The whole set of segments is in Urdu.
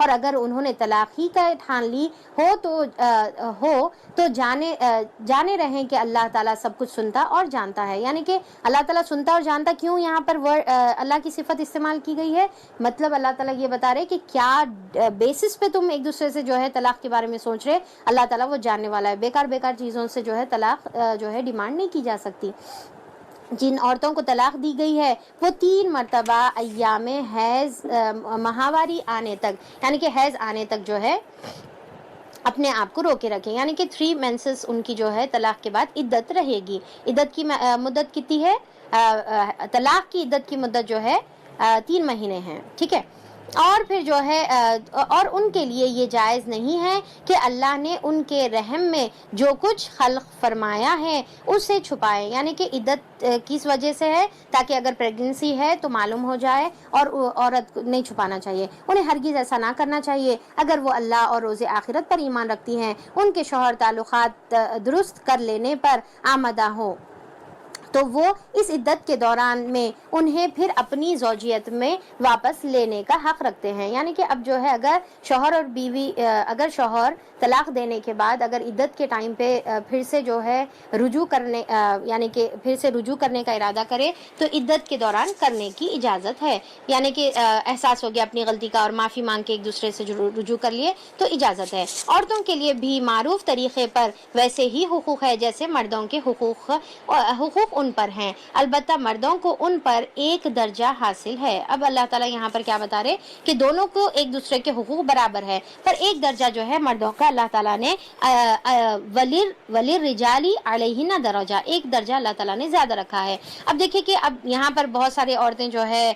اور اگر انہوں نے طلاق ہی کا ٹھان لی ہو تو جانے رہیں کہ اللہ تعالیٰ سب کچھ سنتا اور جانتا ہے. یعنی کہ اللہ تعالیٰ سنتا اور جانتا کیوں یہاں پر اللہ کی صفت استعمال کی گئی ہے؟ مطلب اللہ تعالیٰ یہ بتا رہے کہ کیا بیسس پہ تم ایک دوسرے سے جو ہے طلاق کے بارے میں سوچ رہے. اللہ تعالیٰ وہ جاننے والا ہے. بیکار چیزوں سے جو ہے طلاق جو ہے ڈیمانڈ نہیں کی جا سکتی. جن عورتوں کو طلاق دی گئی ہے وہ 3 مرتبہ ایام حیض ماہواری آنے تک یعنی کہ حیض آنے تک جو ہے اپنے آپ کو روکے رکھیں. یعنی کہ 3 مینسز ان کی جو ہے طلاق کے بعد عدت رہے گی. عدت کی مدت کتنی ہے؟ طلاق کی عدت کی مدت جو ہے 3 مہینے ہیں. ٹھیک ہے. اور پھر جو ہے اور ان کے لیے یہ جائز نہیں ہے کہ اللہ نے ان کے رحم میں جو کچھ خلق فرمایا ہے اسے چھپائیں. یعنی کہ عدت کس وجہ سے ہے؟ تاکہ اگر پریگننسی ہے تو معلوم ہو جائے اور عورت نہیں چھپانا چاہیے. انہیں ہرگز ایسا نہ کرنا چاہیے. اگر وہ اللہ اور روز آخرت پر ایمان رکھتی ہیں، ان کے شوہر تعلقات درست کر لینے پر آمادہ ہو تو وہ اس عدت کے دوران میں انہیں پھر اپنی زوجیت میں واپس لینے کا حق رکھتے ہیں. یعنی کہ اب جو ہے اگر شوہر اور بیوی اگر شوہر طلاق دینے کے بعد اگر عدت کے ٹائم پہ پھر سے جو ہے رجوع کرنے یعنی کہ پھر سے رجوع کرنے کا ارادہ کرے تو عدت کے دوران کرنے کی اجازت ہے. یعنی کہ احساس ہو گیا اپنی غلطی کا اور معافی مانگ کے ایک دوسرے سے رجوع کر لیے تو اجازت ہے. عورتوں کے لیے بھی معروف طریقے پر ویسے ہی حقوق ہے جیسے مردوں کے حقوق ان پر ہیں. البتہ مردوں کو ان پر ایک درجہ حاصل ہے. اب اللہ تعالیٰ یہاں پر کیا بتا رہے کہ دونوں کو ایک دوسرے کے حقوق برابر ہے، پر ایک درجہ جو ہے مردوں کا اللہ تعالیٰ نے وللرجال علیہن درجہ، ایک درجہ اللہ تعالیٰ نے زیادہ رکھا ہے. اب دیکھیے کہ اب یہاں پر بہت سارے عورتیں جو ہے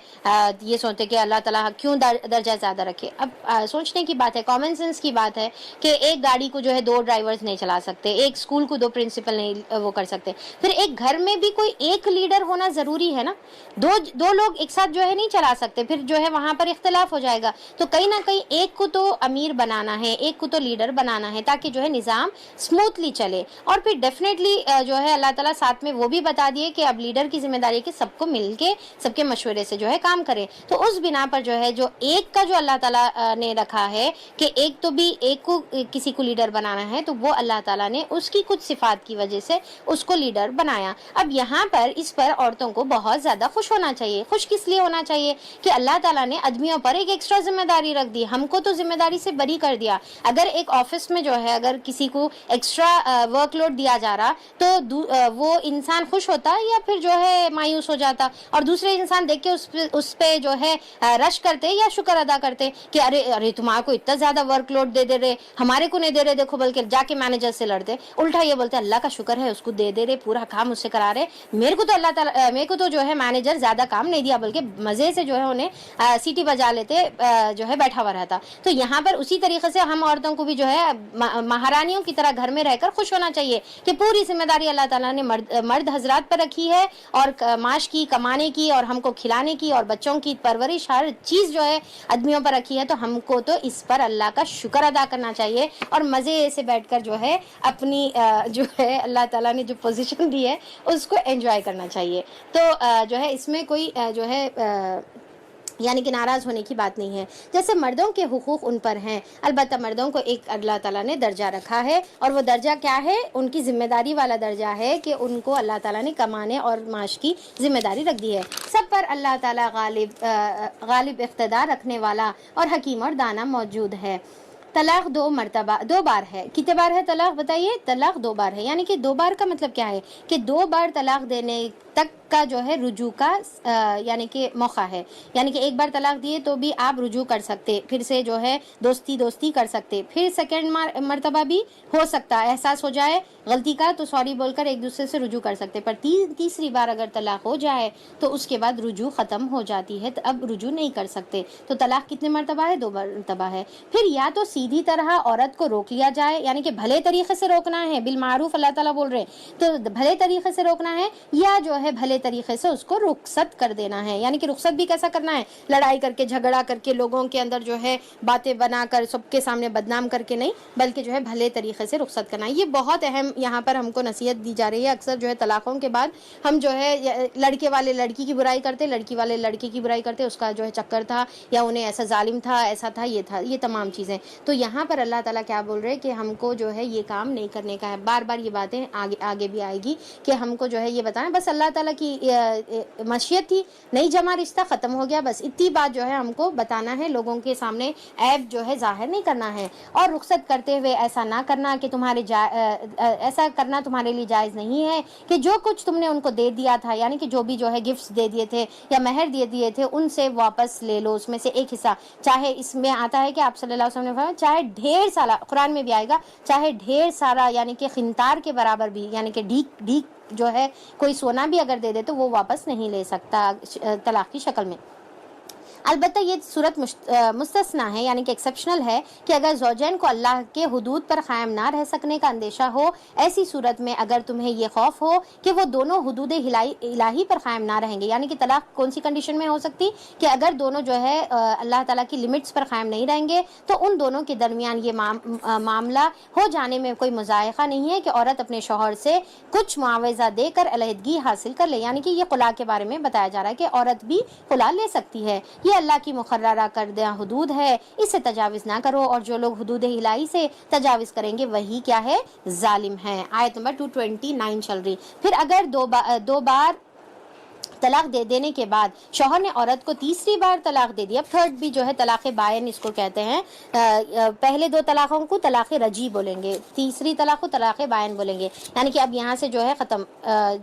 یہ سوچتے کہ اللہ تعالیٰ کیوں درجہ زیادہ رکھے. اب سوچنے کی بات ہے، کامن سینس کی بات ہے کہ ایک گاڑی کو جو ہے 2 ڈرائیورز نہیں چلا سکتے، ایک اسکول کو 2 پرنسپل نہیں وہ کر سکتے. پھر ایک گھر میں بھی کوئی ایک لیڈر ہونا ضروری ہے نا. دو لوگ ایک ساتھ جو ہے نہیں چلا سکتے، پھر جو ہے وہاں پر اختلاف ہو جائے گا. تو کہیں نہ کہیں ایک کو تو امیر بنانا ہے، ایک کو تو لیڈر بنانا ہے تاکہ جو ہے نظام اسموتھلی چلے. اور پھر ڈیفینیٹلی جو ہے اللہ تعالیٰ ساتھ میں وہ بھی بتا دیے کہ اب لیڈر کی ذمہ داری کہ سب کو مل کے سب کے مشورے سے جو ہے کام کرے. تو اس بنا پر جو ہے جو ایک کا جو اللہ تعالیٰ نے رکھا ہے کہ ایک کو کسی کو لیڈر بنانا ہے تو وہ اللہ تعالیٰ نے اس کی کچھ صفات کی وجہ سے اس کو لیڈر بنایا. اب یہاں پر اس پر عورتوں کو بہت زیادہ خوش ہونا چاہیے. خوش کس لیے ہونا چاہیے کہ اللہ تعالیٰ نے آدمیوں پر ایک ایکسٹرا ذمہ داری رکھ دی، ہم کو تو ذمہ داری سے بری کر دیا. اگر ایک آفس میں جو ہے اگر کسی کو ایکسٹرا ورک لوڈ دیا جا رہا تو وہ انسان خوش ہوتا یا پھر جو ہے مایوس ہو جاتا، اور دوسرے انسان دیکھ کے اس پہ جو ہے رش کرتے یا شکر ادا کرتے کہ ارے تمہارے کو اتنا زیادہ ورک لوڈ دے رہے، ہمارے کو نہیں دے رہے دیکھو، بلکہ جا کے مینیجر سے لڑتے. الٹا یہ بولتے اللہ کا شکر ہے اس کو دے رہے، پورا کام اس سے کرا رہے، میرے کو تو اللہ تعالیٰ میرے کو تو جو ہے مینیجر زیادہ کام نہیں دیا بلکہ مزے سے جو ہے انہیں سیٹی بجا لیتے جو ہے بیٹھا ہوا رہتا. تو یہاں پر اسی طریقے سے ہم عورتوں کو بھی جو ہے مہارانیوں کی طرح گھر میں رہ کر خوش ہونا چاہیے کہ پوری ذمہ داری اللہ تعالیٰ نے مرد حضرات پر رکھی ہے، اور معاش کی، کمانے کی، اور ہم کو کھلانے کی، اور بچوں کی پرورش، ہر چیز جو ہے آدمیوں پر رکھی ہے. تو ہم کو تو اس پر اللہ کا شکر ادا کرنا چاہیے اور مزے سے بیٹھ کر جو ہے اپنی جو ہے اللہ تعالیٰ نے جو پوزیشن دی ہے اس کو انجوائے کرنا چاہیے. تو جو ہے اس میں کوئی جو ہے یعنی کہ ناراض ہونے کی بات نہیں ہے. جیسے مردوں کے حقوق ان پر ہیں، البتہ مردوں کو ایک اللہ تعالیٰ نے درجہ رکھا ہے، اور وہ درجہ کیا ہے؟ ان کی ذمہ داری والا درجہ ہے کہ ان کو اللہ تعالیٰ نے کمانے اور معاش کی ذمہ داری رکھ دی ہے. سب پر اللہ تعالیٰ غالب اقتدار رکھنے والا اور حکیم اور دانا موجود ہے. طلاق 2 بار ہے. کتنے بار ہے طلاق بتائیے؟ طلاق 2 بار ہے. یعنی کہ 2 بار کا مطلب کیا ہے کہ 2 بار طلاق دینے تک کا جو ہے رجوع کا یعنی کہ موقع ہے. یعنی کہ ایک بار طلاق دیے تو بھی آپ رجوع کر سکتے، پھر سے جو ہے دوستی کر سکتے، پھر سیکنڈ مرتبہ بھی ہو سکتا ہے، احساس ہو جائے غلطی کا تو سوری بول کر ایک دوسرے سے رجوع کر سکتے. پر تیسری بار اگر طلاق ہو جائے تو اس کے بعد رجوع ختم ہو جاتی ہے، تو اب رجوع نہیں کر سکتے. تو طلاق کتنے مرتبہ ہے؟ 2 مرتبہ ہے. پھر یا تو سیدھی طرح عورت کو روک لیا جائے، یعنی کہ بھلے طریقے سے روکنا ہے، بالمعروف اللہ تعالیٰ بول رہے تو بھلے طریقے سے روکنا ہے، یا جو ہے بھلے بھلے طریقے سے اس کو رخصت کر دینا ہے. یعنی کہ رخصت بھی کیسا کرنا ہے؟ لڑائی کر کے, جھگڑا کر کے, لوگوں کے اندر جو ہے باتیں بنا کر, سب کے سامنے بدنام کر کے نہیں, بلکہ جو ہے بھلے طریقے سے رخصت کرنا ہے. یہ بہت اہم یہاں پر ہم کو نصیحت دی جا رہی ہے. اکثر جو ہے طلاقوں کے بعد ہم جو ہے لڑکے والے لڑکی کی برائی کرتے, لڑکی والے لڑکے کی برائی کرتے, اس کا جو ہے چکر تھا, یا انہیں ایسا ظالم تھا, ایسا تھا, یہ تمام چیزیں. تو یہاں پر اللہ تعالیٰ کیا بول رہے ہیں کہ ہم کو جو ہے یہ کام نہیں کرنے کا ہے. بار بار یہ باتیں آگے بھی آئے گی کہ ہم کو جو ہے یہ بتائیں, بس اللہ تعالیٰ کی مشیت تھی, نہیں جمع, رشتہ ختم ہو گیا, بس اتنی بات جو ہے ہم کو بتانا ہے, لوگوں کے سامنے عیب جو ہے ظاہر نہیں کرنا ہے. اور رخصت کرتے ہوئے ایسا نہ کرنا کہ ایسا کرنا تمہارے لیے جائز نہیں ہے کہ جو کچھ تم نے ان کو دے دیا تھا, یعنی کہ جو بھی جو ہے گفٹس دے دیے تھے یا مہر دے دیے تھے, ان سے واپس لے لو, اس میں سے ایک حصہ. چاہے اس میں آتا ہے کہ آپ صلی اللہ علیہ وسلم نے فرمایا چاہے ڈھیر سارا, قرآن میں بھی آئے گا, چاہے ڈھیر سارا یعنی کہ خنتار کے برابر بھی, یعنی کہ ڈھیک جو ہے کوئی سونا بھی اگر دے دے تو وہ واپس نہیں لے سکتا طلاق کی شکل میں. البتہ یہ صورت مستثنا ہے, یعنی کہ ایکسیپشنل ہے, کہ اگر زوجین کو اللہ کے حدود پر قائم نہ رہ سکنے کا اندیشہ ہو, ایسی صورت میں اگر تمہیں یہ خوف ہو کہ وہ دونوں حدود الہی پر قائم نہ رہیں گے. یعنی کہ طلاق کون سی کنڈیشن میں ہو سکتی, کہ اگر دونوں جو ہے اللہ تعالیٰ کی لمٹس پر قائم نہیں رہیں گے, تو ان دونوں کے درمیان یہ معاملہ ہو جانے میں کوئی مذائقہ نہیں ہے کہ عورت اپنے شوہر سے کچھ معاوضہ دے کر علیحدگی حاصل کر لے. یعنی کہ یہ خلا کے بارے میں بتایا جا رہا ہے کہ عورت بھی خلا لے سکتی ہے. یہ اللہ کی مقررہ کردہ حدود ہے, اس سے تجاوز نہ کرو, اور جو لوگ حدود الہی سے تجاوز کریں گے وہی کیا ہے, ظالم ہے. آیت نمبر 229 چل رہی. پھر اگر دو بار طلاق دے دینے کے بعد شوہر نے عورت کو تیسری بار طلاق دے دی, اب تھرڈ بھی جو ہے طلاق بائن اس کو کہتے ہیں. پہلے دو طلاقوں کو طلاق رجعی بولیں گے, تیسری طلاق کو طلاق بائن بولیں گے. یعنی کہ اب یہاں سے جو ہے ختم,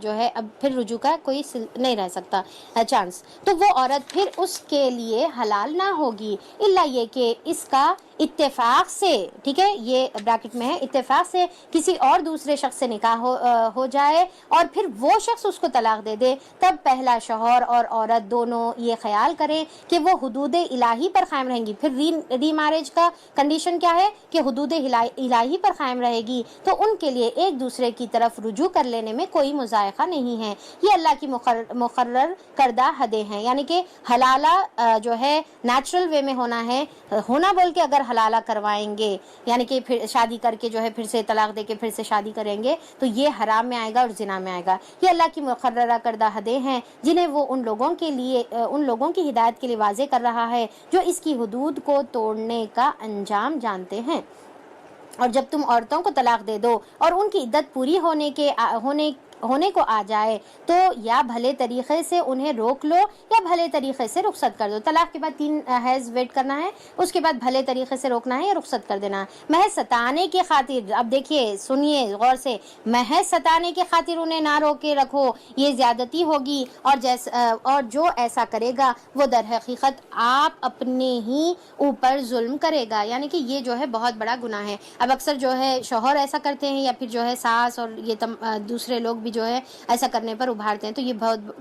جو ہے اب پھر رجوع کا کوئی نہیں رہ سکتا چانس. تو وہ عورت پھر اس کے لیے حلال نہ ہوگی, الا یہ کہ اس کا اتفاق سے, ٹھیک ہے, یہ بریکٹ میں ہے, اتفاق سے کسی اور دوسرے شخص سے نکاح ہو جائے اور پھر وہ شخص اس کو طلاق دے دے, تب پہلا شوہر اور عورت دونوں یہ خیال کریں کہ وہ حدود الہی پر قائم رہیں گی. پھر ری میرج کا کنڈیشن کیا ہے کہ حدود الہی پر قائم رہے گی, تو ان کے لیے ایک دوسرے کی طرف رجوع کر لینے میں کوئی مذائقہ نہیں ہے. یہ اللہ کی مقرر کردہ حدیں ہیں. یعنی کہ حلالہ جو ہے نیچرل وے میں ہونا بول کے اگر حلالہ کروائیں گے, یعنی کہ پھر شادی کر کے جو ہے پھر سے طلاق دے کے پھر سے شادی کریں گے, تو یہ حرام میں آئے گا اور زنا میں آئے گا. یہ اللہ کی مقررہ کردہ حدیں ہیں جنہیں وہ ان لوگوں کی ہدایت کے لیے واضح کر رہا ہے جو اس کی حدود کو توڑنے کا انجام جانتے ہیں. اور جب تم عورتوں کو طلاق دے دو اور ان کی عدت پوری ہونے کو آ جائے, تو یا بھلے طریقے سے انہیں روک لو یا بھلے طریقے سے رخصت کر دو. طلاق کے بعد 3 حیض ویٹ کرنا ہے, اس کے بعد بھلے طریقے سے روکنا ہے یا رخصت کر دینا ہے. محض ستانے کی خاطر, اب دیکھیے سنیے غور سے, محض ستانے کی خاطر انہیں نہ روکے رکھو, یہ زیادتی ہوگی, اور جو ایسا کرے گا وہ در حقیقت آپ اپنے ہی اوپر ظلم کرے گا. یعنی کہ یہ جو ہے بہت بڑا گناہ ہے. اب اکثر جو ہے شوہر ایسا کرتے ہیں یا پھر جو ہے ساس اور یہ دوسرے لوگ بھی جو ہے ایسا کرنے پر ابھارتے ہیں, تو یہ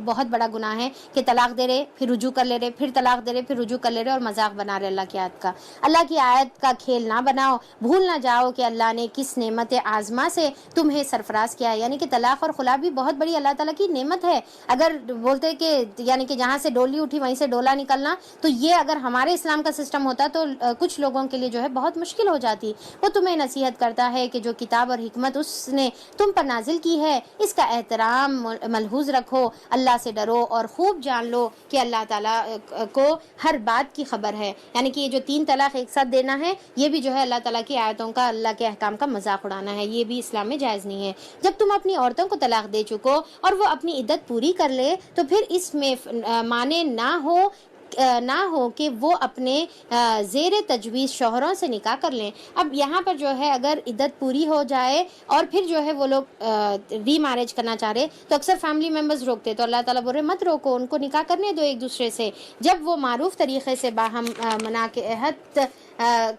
بہت بڑا گناہ ہے کہ طلاق دے رہے پھر رجوع کر لے رہے, پھر طلاق دے رہے پھر رجوع کر لے رہے, اور مذاق بنا رہے اللہ کی آیت کا. اللہ کی آیت کا کھیل نہ بناؤ, بھول نہ جاؤ کہ اللہ نے کس نعمت عظمہ سے تمہیں سرفراز کیا ہے. یعنی کہ طلاق اور خلا بھی بہت بڑی اللہ تعالیٰ کی نعمت ہے. اگر بولتے کہ یعنی کہ جہاں سے ڈولی اٹھی وہیں سے ڈولا نکلنا, تو یہ اگر ہمارے اسلام کا سسٹم ہوتا تو کچھ لوگوں کے لیے جو ہے بہت مشکل ہو جاتی. وہ تمہیں نصیحت کرتا ہے کہ جو کتاب اور حکمت اس نے تم پر نازل کی ہے اس کا احترام ملحوظ رکھو, اللہ سے ڈرو اور خوب جان لو کہ اللہ تعالیٰ کو ہر بات کی خبر ہے. یعنی کہ یہ جو 3 طلاق ایک ساتھ دینا ہے, یہ بھی جو ہے اللہ تعالیٰ کی آیتوں کا, اللہ کے احکام کا مذاق اڑانا ہے, یہ بھی اسلام میں جائز نہیں ہے. جب تم اپنی عورتوں کو طلاق دے چکو اور وہ اپنی عدت پوری کر لے, تو پھر اس میں معنی نہ ہو کہ وہ اپنے زیر تجویز شوہروں سے نکاح کر لیں. اب یہاں پر جو ہے اگر عدت پوری ہو جائے اور پھر جو ہے وہ لوگ ری میرج کرنا چاہ رہے, تو اکثر فیملی ممبرز روکتے, تو اللہ تعالیٰ بول رہے مت روکو, ان کو نکاح کرنے دو ایک دوسرے سے, جب وہ معروف طریقے سے باہم مناکحت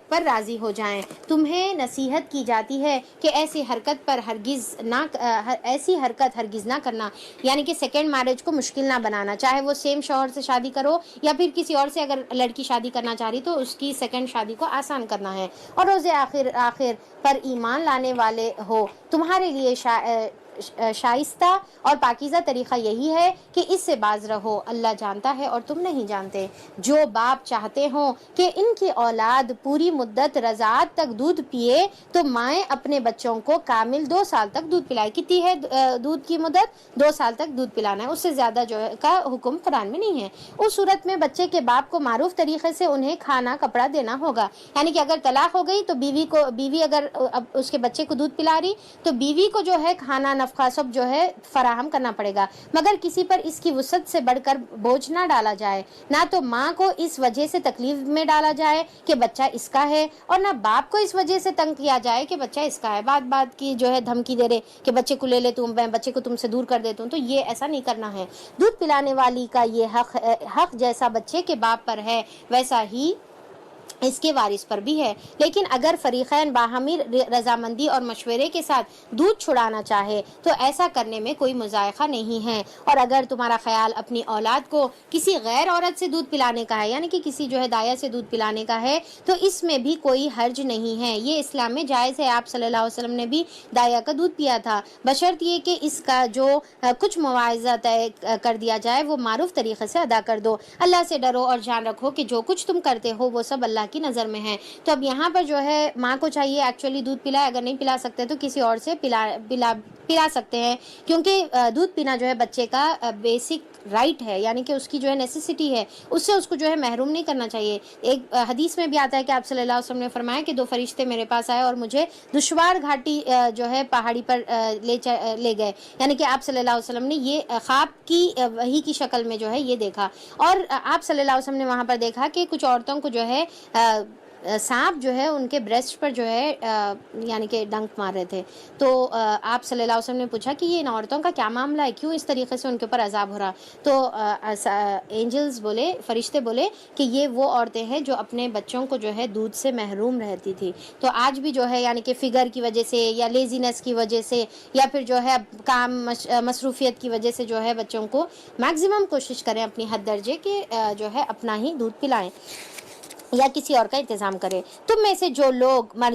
پر راضی ہو جائیں. تمہیں نصیحت کی جاتی ہے کہ ایسی حرکت ہرگز نہ کرنا. یعنی کہ سیکنڈ میرج کو مشکل نہ بنانا, چاہے وہ سیم شوہر سے شادی کرو یا پھر کسی اور سے اگر لڑکی شادی کرنا چاہ رہی تو اس کی سیکنڈ شادی کو آسان کرنا ہے. اور روز آخر پر ایمان لانے والے ہو, تمہارے لیے شائستہ اور پاکیزہ طریقہ یہی ہے کہ اس سے باز رہو، اللہ جانتا ہے اور تم نہیں جانتے۔ جو باپ چاہتے ہوں کہ ان کی اولاد پوری مدت رضاعت تک دودھ پیے تو مائیں اپنے بچوں کو کامل 2 سال تک دودھ پلائے۔ کتنی ہے دودھ کی مدت؟ 2 سال تک دودھ پلانا ہے، اس سے زیادہ جو ہے کا حکم قرآن میں نہیں ہے۔ اس صورت میں بچے کے باپ کو معروف طریقے سے انہیں کھانا کپڑا دینا ہوگا، یعنی کہ اگر طلاق ہو گئی تو بیوی اگر اب اس کے بچے کو دودھ پلا رہی تو بیوی کو جو ہے کھانا نفقہ سب جو ہے فراہم کرنا پڑے گا، مگر کسی پر اس کی وسعت سے بڑھ کر بوجھ نہ ڈالا جائے، نہ تو ماں کو اس وجہ سے تکلیف میں ڈالا جائے کہ بچہ اس کا ہے، اور نہ باپ کو اس وجہ سے تنگ کیا جائے کہ بچہ اس کا ہے۔ بات کی جو ہے دھمکی دے رہے کہ بچے کو لے لے تم، میں بچے کو تم سے دور کر دیتا ہوں، تو یہ ایسا نہیں کرنا ہے۔ دودھ پلانے والی کا یہ حق جیسا بچے کے باپ پر ہے ویسا ہی اس کے وارث پر بھی ہے، لیکن اگر فریقین باہمی رضامندی اور مشورے کے ساتھ دودھ چھڑانا چاہے تو ایسا کرنے میں کوئی مضائقہ نہیں ہے، اور اگر تمہارا خیال اپنی اولاد کو کسی غیر عورت سے دودھ پلانے کا ہے، یعنی کہ کسی جو ہے دایا سے دودھ پلانے کا ہے، تو اس میں بھی کوئی حرج نہیں ہے، یہ اسلام میں جائز ہے۔ آپ صلی اللہ علیہ وسلم نے بھی دایا کا دودھ پیا تھا، بشرط یہ کہ اس کا جو کچھ مواعظہ طے کر دیا جائے وہ معروف طریقے سے ادا کر دو۔ اللہ سے ڈرو اور جان رکھو کہ جو کچھ تم کرتے ہو وہ سب اللہ کی نظر میں ہے۔ تو اب یہاں پر جو ہے ماں کو چاہیے ایکچولی دودھ پلائے، اگر نہیں پلا سکتے تو کسی اور سے پلا سکتے ہیں، کیونکہ دودھ پینا جو ہے بچے کا بیسک رائٹ ہے، یعنی کہ اس کی جو ہے نیسیسٹی ہے، اس سے اس کو جو ہے محروم نہیں کرنا چاہیے۔ ایک حدیث میں بھی آتا ہے کہ آپ صلی اللہ علیہ وسلم نے فرمایا کہ 2 فرشتے میرے پاس آئے اور مجھے دشوار گھاٹی جو ہے پہاڑی پر لے گئے، یعنی کہ آپ صلی اللہ علیہ وسلم نے یہ خواب کی وحی کی شکل میں جو ہے یہ دیکھا، اور آپ صلی اللہ علیہ وسلم نے وہاں پر دیکھا کہ کچھ عورتوں کو جو ہے سانپ جو ہے ان کے بریسٹ پر جو ہے یعنی کہ ڈنک مار رہے تھے، تو آپ صلی اللہ علیہ وسلم نے پوچھا کہ یہ ان عورتوں کا کیا معاملہ ہے، کیوں اس طریقے سے ان کے اوپر عذاب ہو رہا؟ تو اینجلز بولے، فرشتے بولے کہ یہ وہ عورتیں ہیں جو اپنے بچوں کو جو ہے دودھ سے محروم رہتی تھی۔ تو آج بھی جو ہے یعنی کہ فگر کی وجہ سے یا لیزینس کی وجہ سے یا پھر جو ہے کام مصروفیت کی وجہ سے جو ہے بچوں کو میکزیمم کوشش کریں اپنی حد درجے کہ جو ہے اپنا ہی دودھ پلائیں یا کسی اور کا انتظام کرے۔ تم میں سے جو لوگ مر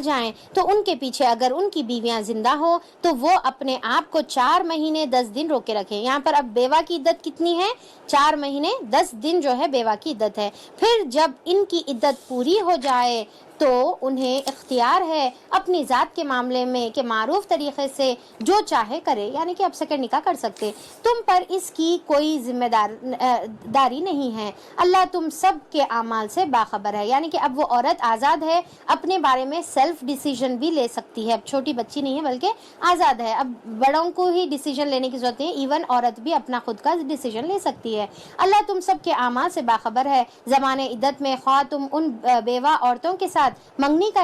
جائیں تو ان کے پیچھے اگر ان کی بیویاں زندہ ہو تو وہ اپنے آپ کو 4 مہینے 10 دن روکے رکھیں۔ یہاں پر اب بیوہ کی عدت کتنی ہے؟ 4 مہینے 10 دن جو ہے بیوہ کی عدت ہے۔ پھر جب ان کی عدت پوری ہو جائے تو انہیں اختیار ہے اپنی ذات کے معاملے میں کہ معروف طریقے سے جو چاہے کرے، یعنی کہ اب سکر نکاح کر سکتے، تم پر اس کی کوئی ذمہ داری نہیں ہے، اللہ تم سب کے اعمال سے باخبر ہے۔ یعنی کہ اب وہ عورت آزاد ہے، اپنے بارے میں سیلف ڈیسیژن بھی لے سکتی ہے، اب چھوٹی بچی نہیں ہے بلکہ آزاد ہے، اب بڑوں کو ہی ڈیسیژن لینے کی ضرورت نہیں، ایون عورت بھی اپنا خود کا ڈیسیژن لے سکتی ہے۔ اللہ تم سب کے اعمال سے باخبر ہے، زمان عدت میں خواہ تم ان بیوہ عورتوں کے ساتھ منگنی کا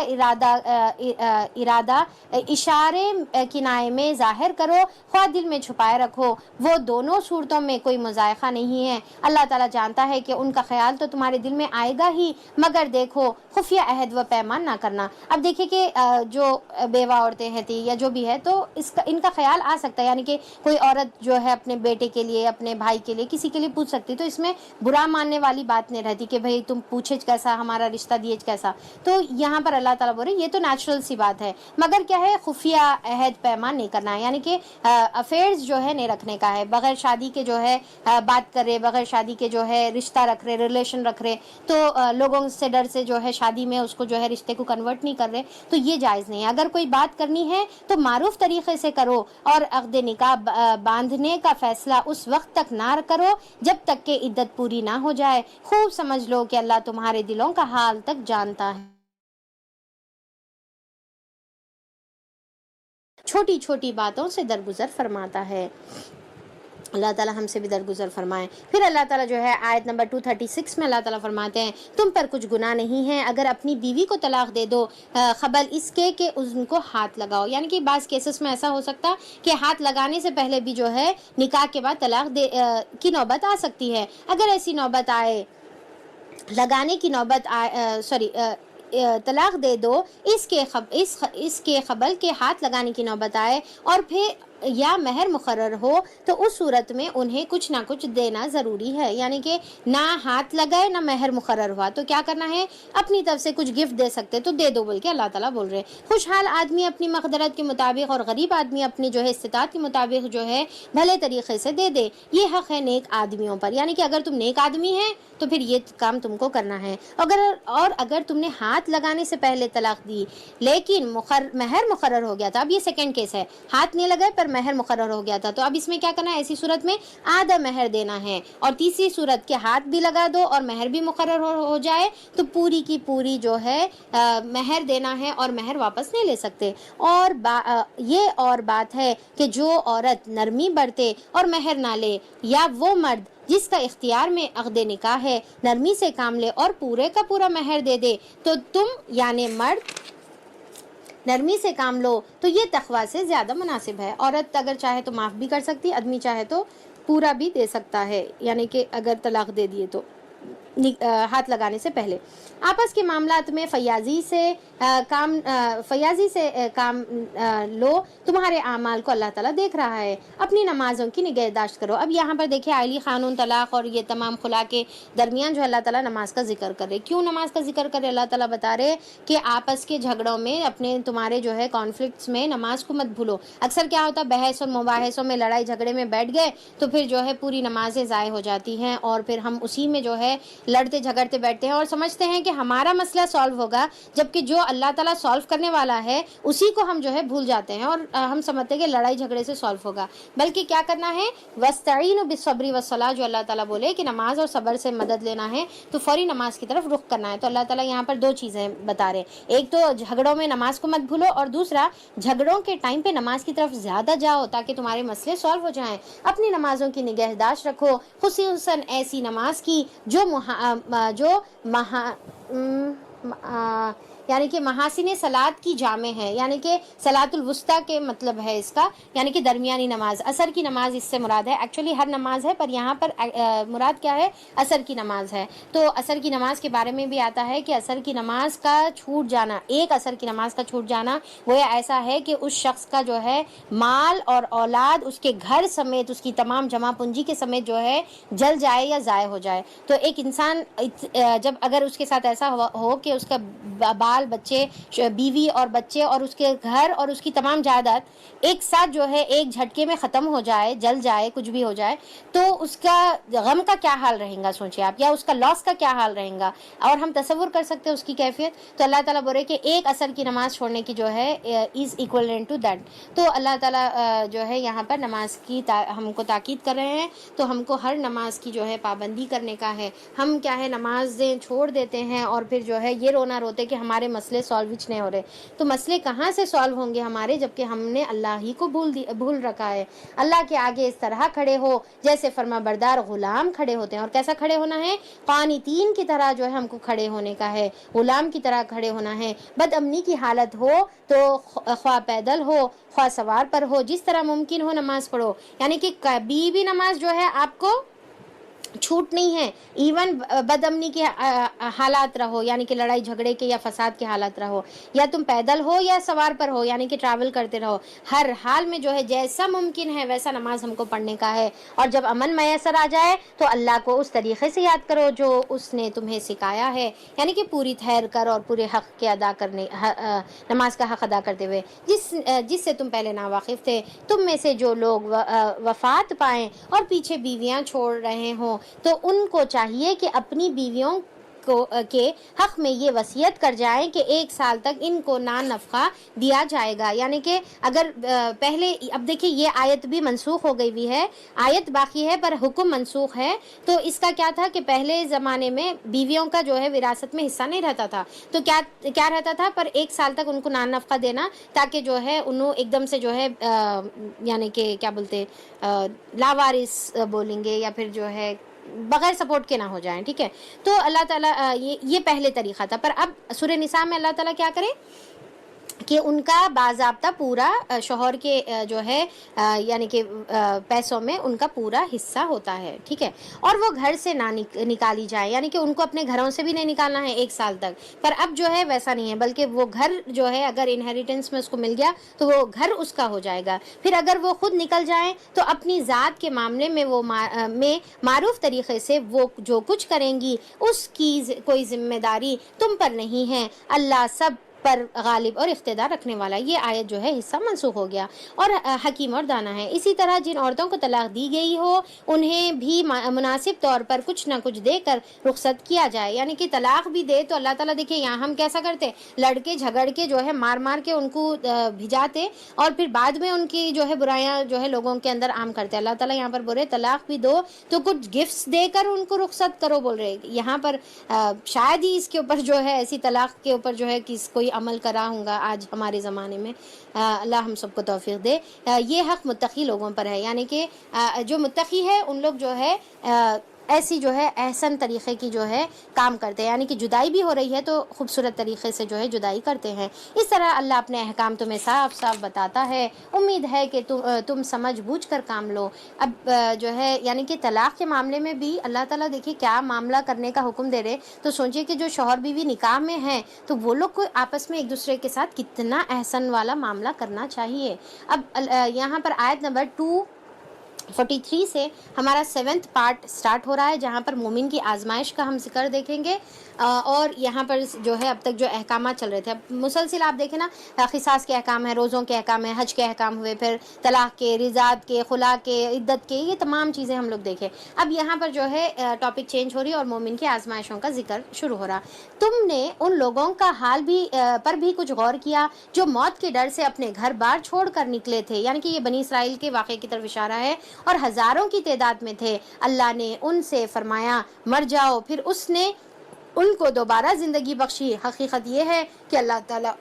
ارادہ اشارے کنائے میں ظاہر کرو، خواہ دل میں چھپائے رکھو، وہ دونوں صورتوں میں کوئی مضائقہ نہیں ہے۔ اللہ تعالیٰ جانتا ہے کہ ان کا خیال تو تمہارے دل میں آئے گا ہی، مگر دیکھو خفیہ عہد و پیمان نہ کرنا۔ اب دیکھیں کہ جو بیوہ عورتیں ہیں یا جو بھی ہے تو ان کا خیال آ سکتا ہے، یعنی کہ کوئی عورت جو ہے اپنے بیٹے کے لیے، اپنے بھائی کے لیے، کسی کے لیے پوچھ سکتی، تو اس میں برا ماننے والی بات نہیں رہتی کہ بھئی تم پوچھے کیسا، ہمارا رشتہ دیے کیسا۔ تو یہاں پر اللہ تعالیٰ بول رہے یہ تو نیچرل سی بات ہے، مگر کیا ہے خفیہ عہد پیمان نہیں کرنا ہے، یعنی کہ افیئرز جو ہے نہیں رکھنے کا ہے، بغیر شادی کے جو ہے بات کر رہے، بغیر شادی کے جو ہے رشتہ رکھ رہے، ریلیشن رکھ رہے، تو لوگوں سے ڈر سے جو ہے شادی میں اس کو جو ہے رشتے کو کنورٹ نہیں کر رہے، تو یہ جائز نہیں ہے۔ اگر کوئی بات کرنی ہے تو معروف طریقے سے کرو، اور عقد نکاح باندھنے کا فیصلہ اس وقت تک نہ کرو جب تک کہ عدت پوری نہ ہو جائے۔ خوب سمجھ لو کہ اللہ تمہارے دلوں کا حال تک جانتا ہے۔ چھوٹی چھوٹی باتوں سے درگزر فرماتا ہے۔ اللہ تعالیٰ ہم سے بھی درگزر فرمائے۔ پھر اللہ تعالیٰ جو ہے آیت نمبر 236 میں اللہ تعالیٰ فرماتے ہیں تم پر کچھ گناہ نہیں ہے اگر اپنی بیوی کو طلاق دے دو قبل اس کے کہ ان کو ہاتھ لگاؤ، یعنی کہ بعض کیسز میں ایسا ہو سکتا کہ ہاتھ لگانے سے پہلے بھی جو ہے نکاح کے بعد طلاق کی نوبت آ سکتی ہے۔ اگر ایسی نوبت آئے، لگانے کی نوبت طلاق دے دو اس کے قبل کے ہاتھ لگانے کی نوبت آئے، اور پھر یا مہر مقرر ہو تو اس صورت میں انہیں کچھ نہ کچھ دینا ضروری ہے، یعنی کہ نہ ہاتھ لگائے نہ مہر مقرر ہوا تو کیا کرنا ہے، اپنی طرف سے کچھ گفٹ دے سکتے تو دے دو بول کے اللہ تعالیٰ بول رہے ہیں۔ خوشحال آدمی اپنی مقدرت کے مطابق اور غریب آدمی اپنی جو ہے استطاعت کے مطابق جو ہے بھلے طریقے سے دے دے، یہ حق ہے نیک آدمیوں پر، یعنی کہ اگر تم نیک آدمی ہے تو پھر یہ کام تم کو کرنا ہے۔ اگر تم نے ہاتھ لگانے سے پہلے طلاق دی لیکن مہر مقرر ہو گیا تھا، اب یہ سیکنڈ کیس ہے، ہاتھ نہیں لگائے پر مہر مقرر ہو گیا تھا، تو اب اس میں کیا کرنا ہے، ایسی صورت میں آدھا مہر دینا ہے، اور تیسری صورت کے ہاتھ بھی لگا دو اور مہر بھی مقرر ہو جائے تو پوری کی پوری جو ہے مہر دینا ہے اور مہر واپس نہیں لے سکتے۔ یہ اور بات ہے کہ جو عورت نرمی برتے اور مہر نہ لے، یا وہ مرد جس کا اختیار میں عقد نکاح ہے نرمی سے کام لے اور پورے کا پورا مہر دے دے، تو تم یعنی مرد نرمی سے کام لو تو یہ تقویٰ سے زیادہ مناسب ہے۔ عورت اگر چاہے تو معاف بھی کر سکتی، آدمی چاہے تو پورا بھی دے سکتا ہے، یعنی کہ اگر طلاق دے دیے تو ہاتھ لگانے سے پہلے۔ آپس کے معاملات میں فیاضی سے کام لو، تمہارے اعمال کو اللہ تعالیٰ دیکھ رہا ہے، اپنی نمازوں کی نگہداشت کرو۔ اب یہاں پر دیکھیں آئلی قانون طلاق اور یہ تمام خلا کے درمیان جو اللہ تعالیٰ نماز کا ذکر کر رہے، کیوں نماز کا ذکر کر رہے، اللہ تعالیٰ بتا رہے کہ آپس کے جھگڑوں میں اپنے تمہارے جو ہے کانفلکٹس میں نماز کو مت بھولو۔ اکثر کیا ہوتا ہے، بحث اور مباحثوں میں لڑائی جھگڑے میں بیٹھ گئے تو پھر جو ہے پوری نمازیں ضائع ہو جاتی ہیں، اور پھر ہم اسی میں جو ہے لڑتے جھگڑتے بیٹھتے ہیں اور سمجھتے ہیں کہ ہمارا مسئلہ سالو ہوگا، جبکہ جو اللہ تعالیٰ سالو کرنے والا ہے اسی کو ہم جو ہے بھول جاتے ہیں اور ہم سمجھتے ہیں کہ لڑائی جھگڑے سے سالو ہوگا، بلکہ کیا کرنا ہے، وَاسْتَعِينُوا بِالصَّبْرِ وَالصَّلَاةِ، جو اللہ تعالیٰ بولے کہ نماز اور صبر سے مدد لینا ہے تو فوری نماز کی طرف رخ کرنا ہے۔ تو اللہ تعالیٰ یہاں پر دو چیزیں بتا رہے، ایک تو جھگڑوں میں نماز کو مت بھولو، اور دوسرا جھگڑوں کے ٹائم پہ نماز کی طرف زیادہ جاؤ تاکہ تمہارے مسئلے سالو ہو جائیں۔ اپنی نمازوں کی نگہداشت رکھو، خصوصاً ایسی نماز کی یعنی کہ محاسن صلاۃ کی جامع ہے، یعنی کہ صلاۃ الوسطیٰ کے مطلب ہے اس کا، یعنی کہ درمیانی نماز۔ عصر کی نماز اس سے مراد ہے، ایکچولی ہر نماز ہے پر یہاں پر مراد کیا ہے، عصر کی نماز ہے۔ تو عصر کی نماز کے بارے میں بھی آتا ہے کہ عصر کی نماز کا چھوٹ جانا، ایک عصر کی نماز کا چھوٹ جانا وہ ایسا ہے کہ اس شخص کا جو ہے مال اور اولاد اس کے گھر سمیت، اس کی تمام جمع پونجی کے سمیت جو ہے جل جائے یا ضائع ہو جائے۔ تو ایک انسان جب اگر اس کے ساتھ ایسا ہو کہ اس کا بال بچے، بیوی اور بچے اور اس کے گھر اور اس کی تمام جائیداد ایک ساتھ جو ہے ایک جھٹکے میں ختم ہو جائے، جل جائے، کچھ بھی ہو جائے، تو اس کا غم کا کیا حال رہے گا سوچیں آپ، یا اس کا لاس کا کیا حال رہے گا، اور ہم تصور کر سکتے ہیں اس کی کیفیت۔ تو اللہ تعالیٰ بول رہے کہ ایک عصر کی نماز چھوڑنے کی جو ہے از ایکویلنٹ ٹو دیٹ۔ تو اللہ تعالیٰ جو ہے یہاں پر نماز کی ہم کو تاکید کر رہے ہیں، تو ہم کو ہر نماز کی جو ہے پابندی کرنے کا ہے۔ ہم کیا ہے نمازیں چھوڑ دیتے ہیں اور پھر جو ہے یہ رونا روتے کہ ہمارے مسئلے سالو نہیں ہو رہے، تو مسئلے کہاں سے سالو ہوں گے ہمارے، جبکہ ہم نے اللہ ہی کو بھول رکھا ہے۔ اللہ کے آگے اس طرح کھڑے ہو جیسے فرما بردار غلام کھڑے ہوتے ہیں، اور کیسا کھڑے ہونا ہے، قانتین کی طرح جو ہے ہم کو کھڑے ہونے کا ہے، غلام کی طرح کھڑے ہونا ہے۔ بد امنی کی حالت ہو تو خواہ پیدل ہو خواہ سوار پر ہو، جس طرح ممکن ہو نماز پڑھو، یعنی کہ کبھی بھی نماز جو ہے آپ کو چھوٹ نہیں ہے، ایون بد امنی کے حالات رہو، یعنی کہ لڑائی جھگڑے کے یا فساد کے حالات رہو، یا تم پیدل ہو یا سوار پر ہو، یعنی کہ ٹریول کرتے رہو، ہر حال میں جو ہے جیسا ممکن ہے ویسا نماز ہم کو پڑھنے کا ہے۔ اور جب امن میسر آ جائے تو اللہ کو اس طریقے سے یاد کرو جو اس نے تمہیں سکھایا ہے، یعنی کہ پوری ٹھہر کر اور پورے حق کے ادا کرنے، نماز کا حق ادا کرتے ہوئے، جس سے تم پہلے ناواقف تھے۔ تم میں سے جو لوگ وفات پائیں اور پیچھے بیویاں چھوڑ رہے ہوں تو ان کو چاہیے کہ اپنی بیویوں کے حق میں یہ وصیت کر جائیں کہ 1 سال تک ان کو نان نفقہ دیا جائے گا، یعنی کہ اگر پہلے، اب دیکھیں یہ آیت بھی منسوخ ہو گئی بھی ہے، آیت باقی ہے پر حکم منسوخ ہے۔ تو اس کا کیا تھا کہ پہلے زمانے میں بیویوں کا جو ہے وراثت میں حصہ نہیں رہتا تھا، تو کیا رہتا تھا، پر 1 سال تک ان کو نان نفقہ دینا تاکہ جو ہے انہوں ایک دم سے جو ہے یعنی کہ کیا بولتے لاوارث بولیں گے یا پھر جو ہے بغیر سپورٹ کے نہ ہو جائیں، ٹھیک ہے۔ تو اللہ تعالیٰ یہ پہلے طریقہ تھا، پر اب سورہ نساء میں اللہ تعالیٰ کیا کرے، کہ ان کا باضابطہ پورا شوہر کے جو ہے یعنی کہ پیسوں میں ان کا پورا حصہ ہوتا ہے، ٹھیک ہے، اور وہ گھر سے نہ نکالی جائے، یعنی کہ ان کو اپنے گھروں سے بھی نہیں نکالنا ہے 1 سال تک۔ پر اب جو ہے ویسا نہیں ہے، بلکہ وہ گھر جو ہے اگر انہیریٹنس میں اس کو مل گیا تو وہ گھر اس کا ہو جائے گا۔ پھر اگر وہ خود نکل جائیں تو اپنی ذات کے معاملے میں وہ معروف طریقے سے وہ جو کچھ کریں گی اس کی کوئی ذمہ داری تم پر نہیں ہے، اللہ سب پر غالب اور اقتدار رکھنے والا۔ یہ آیت جو ہے حصہ منسوخ ہو گیا، اور حکیم اور دانا ہے۔ اسی طرح جن عورتوں کو طلاق دی گئی ہو انہیں بھی مناسب طور پر کچھ نہ کچھ دے کر رخصت کیا جائے، یعنی کہ طلاق بھی دے تو اللہ تعالیٰ دیکھیں یہاں ہم کیسا کرتے، لڑکے جھگڑ کے جو ہے مار کے ان کو بھجاتے اور پھر بعد میں ان کی جو ہے برائیاں جو ہے لوگوں کے اندر عام کرتے۔ اللہ تعالیٰ یہاں پر بول رہے طلاق بھی دو تو کچھ گفٹس دے کر ان کو رخصت کرو، بول رہے یہاں پر شاید ہی اس کے اوپر جو ہے ایسی طلاق کے اوپر جو ہے کوئی عمل کرا ہوں گا آج ہمارے زمانے میں۔ اللہ ہم سب کو توفیق دے۔ یہ حق متقی لوگوں پر ہے، یعنی کہ جو متقی ہے ان لوگ جو ہے ایسی جو ہے احسن طریقے کی جو ہے کام کرتے ہیں، یعنی کہ جدائی بھی ہو رہی ہے تو خوبصورت طریقے سے جو ہے جدائی کرتے ہیں۔ اس طرح اللہ اپنے احکام تمہیں صاف صاف بتاتا ہے، امید ہے کہ تم سمجھ بوجھ کر کام لو۔ اب جو ہے یعنی کہ طلاق کے معاملے میں بھی اللہ تعالیٰ دیکھیے کیا معاملہ کرنے کا حکم دے رہے، تو سوچئے کہ جو شوہر بیوی نکاح میں ہیں تو وہ لوگ کو آپس میں ایک دوسرے کے ساتھ کتنا احسن والا معاملہ کرنا چاہیے۔ اب یہاں پر آیت نمبر 243 سے ہمارا 7th پارٹ سٹارٹ ہو رہا ہے، جہاں پر مومن کی آزمائش کا ہم ذکر دیکھیں گے، اور یہاں پر جو ہے اب تک جو احکامات چل رہے تھے، اب مسلسل آپ دیکھیں نا، قصاص کے احکام ہیں، روزوں کے احکام ہیں، حج کے احکام ہوئے، پھر طلاق کے، رضاعت کے، خلا کے، عدت کے، یہ تمام چیزیں ہم لوگ دیکھیں۔ اب یہاں پر جو ہے ٹاپک چینج ہو رہی ہے اور مومن کی آزمائشوں کا ذکر شروع ہو رہا۔ تم نے ان لوگوں کا حال بھی پر بھی کچھ غور کیا جو موت کے ڈر سے اپنے گھر بار چھوڑ کر نکلے تھے، یعنی کہ یہ بنی اسرائیل کے واقعے کی طرف اشارہ ہے، اور ہزاروں کی تعداد میں تھے۔ اللہ نے ان سے فرمایا مر جاؤ، پھر اس نے ان کو دوبارہ زندگی بخشی۔ حقیقت یہ ہے کہ اللہ تعالیٰ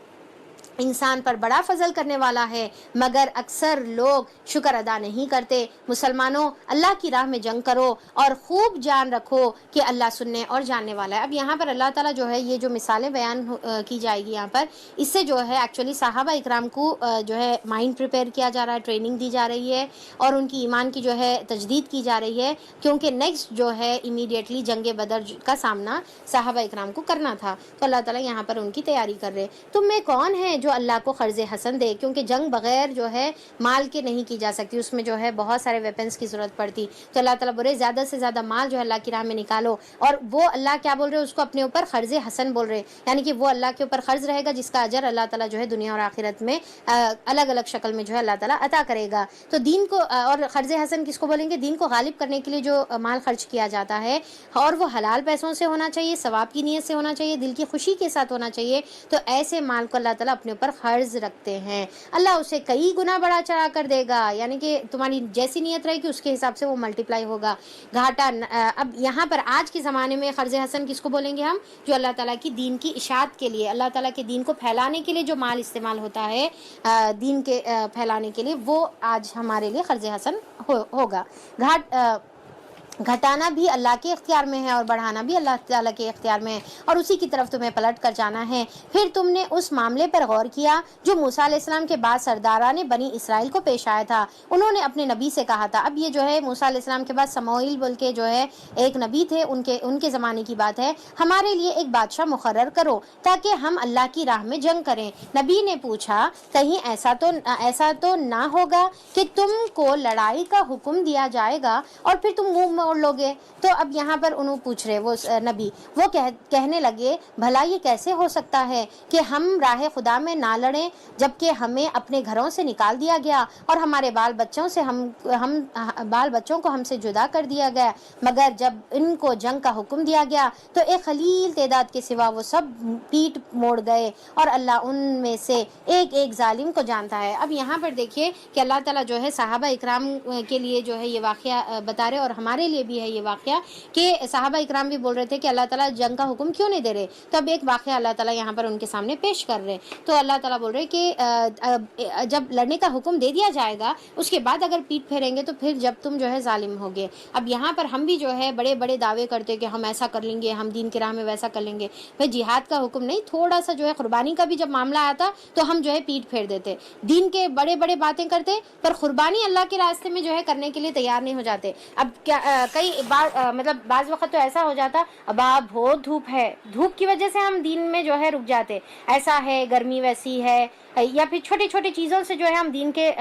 انسان پر بڑا فضل کرنے والا ہے، مگر اکثر لوگ شکر ادا نہیں کرتے۔ مسلمانوں اللہ کی راہ میں جنگ کرو اور خوب جان رکھو کہ اللہ سننے اور جاننے والا ہے۔ اب یہاں پر اللہ تعالیٰ جو ہے یہ جو مثالیں بیان کی جائے گی یہاں پر، اس سے جو ہے ایکچولی صحابہ اکرام کو جو ہے مائنڈ پریپیئر کیا جا رہا ہے، ٹریننگ دی جا رہی ہے، اور ان کی ایمان کی جو ہے تجدید کی جا رہی ہے، کیونکہ نیکسٹ جو ہے امیڈیٹلی جنگ بدر کا سامنا صحابہ اکرام کو کرنا تھا، تو اللہ تعالیٰ یہاں پر ان کی تیاری کر رہے۔ تم میں کون ہے جو اللہ کو قرض حسن دے، کیونکہ جنگ بغیر جو ہے مال کے نہیں کی جا سکتی، اس میں جو ہے بہت سارے ویپنز کی ضرورت پڑتی، تو اللہ تعالیٰ بول رہے زیادہ سے زیادہ مال جو ہے اللہ کی راہ میں نکالو، اور وہ اللہ کیا بول رہے اس کو اپنے اوپر قرض حسن بول رہے، یعنی کہ وہ اللہ کے اوپر قرض رہے گا جس کا اجر اللہ تعالیٰ جو ہے دنیا اور آخرت میں الگ الگ شکل میں جو ہے اللہ تعالیٰ عطا کرے گا۔ تو دین کو، اور قرض حسن کس کو بولیں گے، دین کو غالب کرنے کے لیے جو مال خرچ کیا جاتا ہے، اور وہ حلال پیسوں سے ہونا چاہیے، ثواب کی نیت سے ہونا چاہیے، دل کی خوشی کے ساتھ ہونا چاہیے، تو ایسے مال کو اللہ تعالیٰ اپنے اوپر قرض رکھتے ہیں، اللہ اسے کئی گنا بڑا چڑھا کر دے گا، یعنی کہ تمہاری جیسی نیت رہے گی اس کے حساب سے وہ ملٹیپلائی ہوگا، گھاٹا۔ اب یہاں پر آج کے زمانے میں قرض حسن کس کو بولیں گے ہم، جو اللہ تعالیٰ کی دین کی اشاعت کے لیے، اللہ تعالیٰ کے دین کو پھیلانے کے لیے جو مال استعمال ہوتا ہے دین کے پھیلانے کے لیے، وہ آج ہمارے لیے قرض حسن ہوگا۔ گھٹانا بھی اللہ کے اختیار میں ہے اور بڑھانا بھی اللہ تعالیٰ کے اختیار میں ہے، اور اسی کی طرف تمہیں پلٹ کر جانا ہے۔ پھر تم نے اس معاملے پر غور کیا جو موسیٰ علیہ السلام کے بعد سرداران بنی اسرائیل کو پیش آیا تھا، انہوں نے اپنے نبی سے کہا تھا۔ اب یہ جو ہے موسیٰ علیہ السلام کے بعد سموئیل بول کے جو ہے ایک نبی تھے، ان کے زمانے کی بات ہے، ہمارے لیے ایک بادشاہ مقرر کرو تاکہ ہم اللہ کی راہ میں جنگ کریں۔ نبی نے پوچھا کہیں ایسا تو نہ ہوگا کہ تم کو لڑائی کا حکم دیا جائے گا اور پھر تم منہ موڑ لو گے؟ تو اب یہاں پر انہوں پوچھ رہے وہ نبی، وہ کہنے لگے بھلا یہ کیسے ہو سکتا ہے کہ ہم راہ خدا میں نہ لڑیں جبکہ ہمیں اپنے گھروں سے نکال دیا گیا اور ہمارے بال بچوں کو ہم سے جدا کر دیا گیا، مگر جب ان کو جنگ کا حکم دیا گیا تو ایک قلیل تعداد کے سوا وہ سب پیٹ موڑ گئے، اور اللہ ان میں سے ایک ایک ظالم کو جانتا ہے۔ اب یہاں پر دیکھیے کہ اللہ تعالیٰ جو ہے صحابہ اکرام کے لیے جو ہے یہ واقعہ بتا رہے، اور ہمارے لیے بھی ہے یہ واقعہ کہ صحابہ اکرام بھی بول رہے تھے کہ اللہ تعالیٰ جنگ کا حکم کیوں نہیں دے رہے. تو اب ایک واقعہ اللہ تعالیٰ یہاں پر ان کے سامنے پیش کر رہے. تو اللہ تعالیٰ بول رہے کہ جب لڑنے کا حکم دے دیا جائے گا اس کے بعد اگر پیٹ پھیریں گے تو پھر جب تم جو ہے ظالم ہوگے. اب یہاں پر ہم بھی جو ہے بڑے بڑے دعوے کرتے کہ ہم ایسا کر لیں گے, ہم دین کی راہ میں ویسا کر لیں گے. پھر جہاد کا حکم نہیں, تھوڑا سا جو ہے قربانی کا بھی جب معاملہ آتا تو ہم جو ہے پیٹ پھیر دیتے. دین کے بڑے بڑے باتیں کرتے پر قربانی اللہ کے راستے میں جو ہے کرنے کے لیے تیار نہیں ہو جاتے. اب کیا کئی بار مطلب بعض وقت تو ایسا ہو جاتا اب بہت دھوپ ہے, دھوپ کی وجہ سے ہم دین میں جو ہے رک جاتے, ایسا ہے گرمی ویسی ہے, یا پھر چھوٹی چھوٹی چیزوں سے جو ہے ہم دین کے